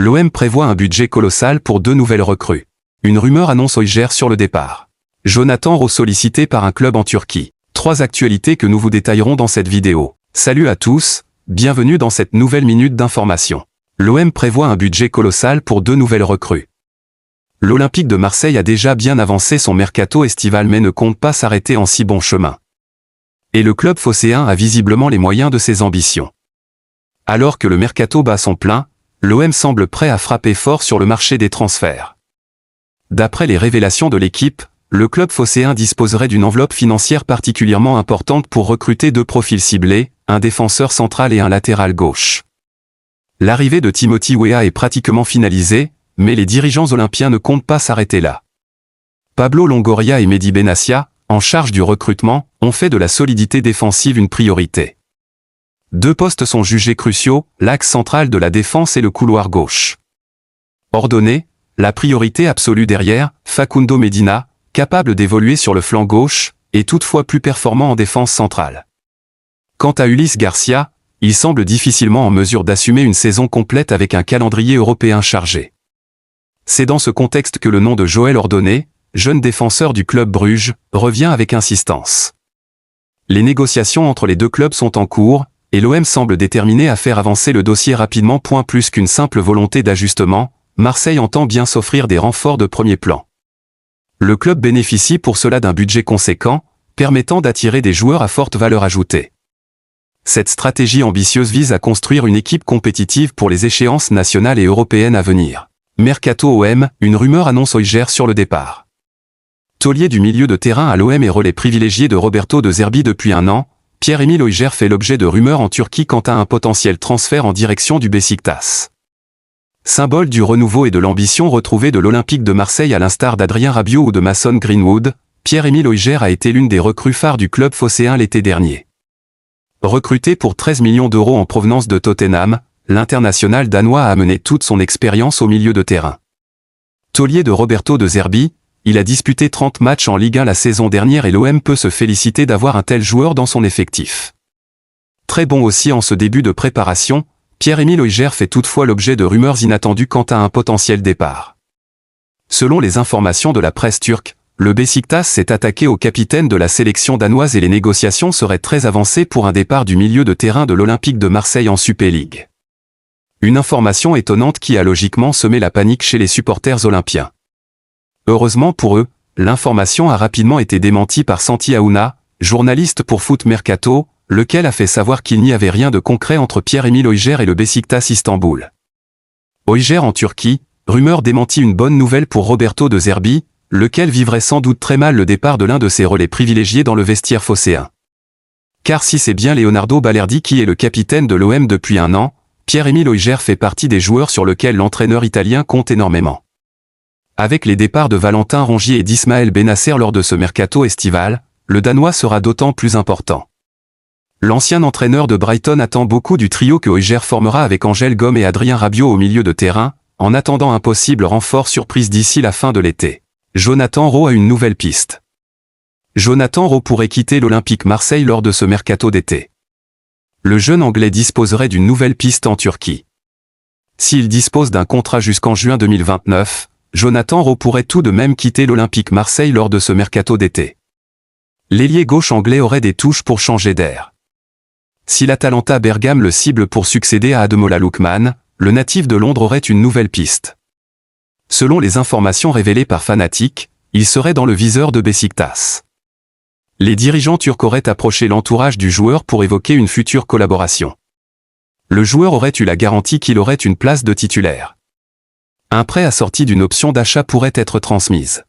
L'OM prévoit un budget colossal pour 2 nouvelles recrues. Une rumeur annonce Oyjer sur le départ. Jonathan Rowe sollicité par un club en Turquie. 3 actualités que nous vous détaillerons dans cette vidéo. Salut à tous, bienvenue dans cette nouvelle minute d'information. L'OM prévoit un budget colossal pour 2 nouvelles recrues. L'Olympique de Marseille a déjà bien avancé son mercato estival mais ne compte pas s'arrêter en si bon chemin. Et le club phocéen a visiblement les moyens de ses ambitions. Alors que le mercato bat son plein, l'OM semble prêt à frapper fort sur le marché des transferts. D'après les révélations de l'équipe, le club phocéen disposerait d'une enveloppe financière particulièrement importante pour recruter 2 profils ciblés, un défenseur central et un latéral gauche. L'arrivée de Timothy Weah est pratiquement finalisée, mais les dirigeants olympiens ne comptent pas s'arrêter là. Pablo Longoria et Mehdi Benassia, en charge du recrutement, ont fait de la solidité défensive une priorité. 2 postes sont jugés cruciaux, l'axe central de la défense et le couloir gauche. Ordonné, la priorité absolue derrière, Facundo Medina, capable d'évoluer sur le flanc gauche, est toutefois plus performant en défense centrale. Quant à Ulysse Garcia, il semble difficilement en mesure d'assumer une saison complète avec un calendrier européen chargé. C'est dans ce contexte que le nom de Joël Ordonné, jeune défenseur du club Bruges, revient avec insistance. Les négociations entre les 2 clubs sont en cours, et l'OM semble déterminé à faire avancer le dossier rapidement. Plus qu'une simple volonté d'ajustement, Marseille entend bien s'offrir des renforts de premier plan. Le club bénéficie pour cela d'un budget conséquent, permettant d'attirer des joueurs à forte valeur ajoutée. Cette stratégie ambitieuse vise à construire une équipe compétitive pour les échéances nationales et européennes à venir. Mercato OM, une rumeur annonce Oyjer sur le départ. Taulier du milieu de terrain à l'OM et relais privilégié de Roberto De Zerbi depuis un an, Pierre-Emile Oyjer fait l'objet de rumeurs en Turquie quant à un potentiel transfert en direction du Beşiktaş. Symbole du renouveau et de l'ambition retrouvée de l'Olympique de Marseille à l'instar d'Adrien Rabiot ou de Mason Greenwood, Pierre-Emile Oyjer a été l'une des recrues phares du club phocéen l'été dernier. Recruté pour 13 millions d'euros en provenance de Tottenham, l'international danois a amené toute son expérience au milieu de terrain. Taulier de Roberto De Zerbi, il a disputé 30 matchs en Ligue 1 la saison dernière et l'OM peut se féliciter d'avoir un tel joueur dans son effectif. Très bon aussi en ce début de préparation, Pierre-Emile Oyjer fait toutefois l'objet de rumeurs inattendues quant à un potentiel départ. Selon les informations de la presse turque, le Beşiktaş s'est attaqué au capitaine de la sélection danoise et les négociations seraient très avancées pour un départ du milieu de terrain de l'Olympique de Marseille en Super League. Une information étonnante qui a logiquement semé la panique chez les supporters olympiens. Heureusement pour eux, l'information a rapidement été démentie par Santi Aouna, journaliste pour Foot Mercato, lequel a fait savoir qu'il n'y avait rien de concret entre Pierre-Emile Oyjer et le Beşiktaş Istanbul. Oyjer en Turquie, rumeur démentit une bonne nouvelle pour Roberto De Zerbi, lequel vivrait sans doute très mal le départ de l'un de ses relais privilégiés dans le vestiaire phocéen. Car si c'est bien Leonardo Balerdi qui est le capitaine de l'OM depuis un an, Pierre-Emile Oyjer fait partie des joueurs sur lesquels l'entraîneur italien compte énormément. Avec les départs de Valentin Rongier et d'Ismaël Benasser lors de ce mercato estival, le Danois sera d'autant plus important. L'ancien entraîneur de Brighton attend beaucoup du trio que Oyjer formera avec Angel Gomes et Adrien Rabiot au milieu de terrain, en attendant un possible renfort surprise d'ici la fin de l'été. Jonathan Rowe a une nouvelle piste. Jonathan Rowe pourrait quitter l'Olympique Marseille lors de ce mercato d'été. Le jeune Anglais disposerait d'une nouvelle piste en Turquie. S'il dispose d'un contrat jusqu'en juin 2029, Jonathan Rowe pourrait tout de même quitter l'Olympique Marseille lors de ce mercato d'été. L'ailier gauche anglais aurait des touches pour changer d'air. Si l'Atalanta Bergame le cible pour succéder à Ademola Lookman, le natif de Londres aurait une nouvelle piste. Selon les informations révélées par Fanatic, il serait dans le viseur de Beşiktaş. Les dirigeants turcs auraient approché l'entourage du joueur pour évoquer une future collaboration. Le joueur aurait eu la garantie qu'il aurait une place de titulaire. Un prêt assorti d'une option d'achat pourrait être transmise.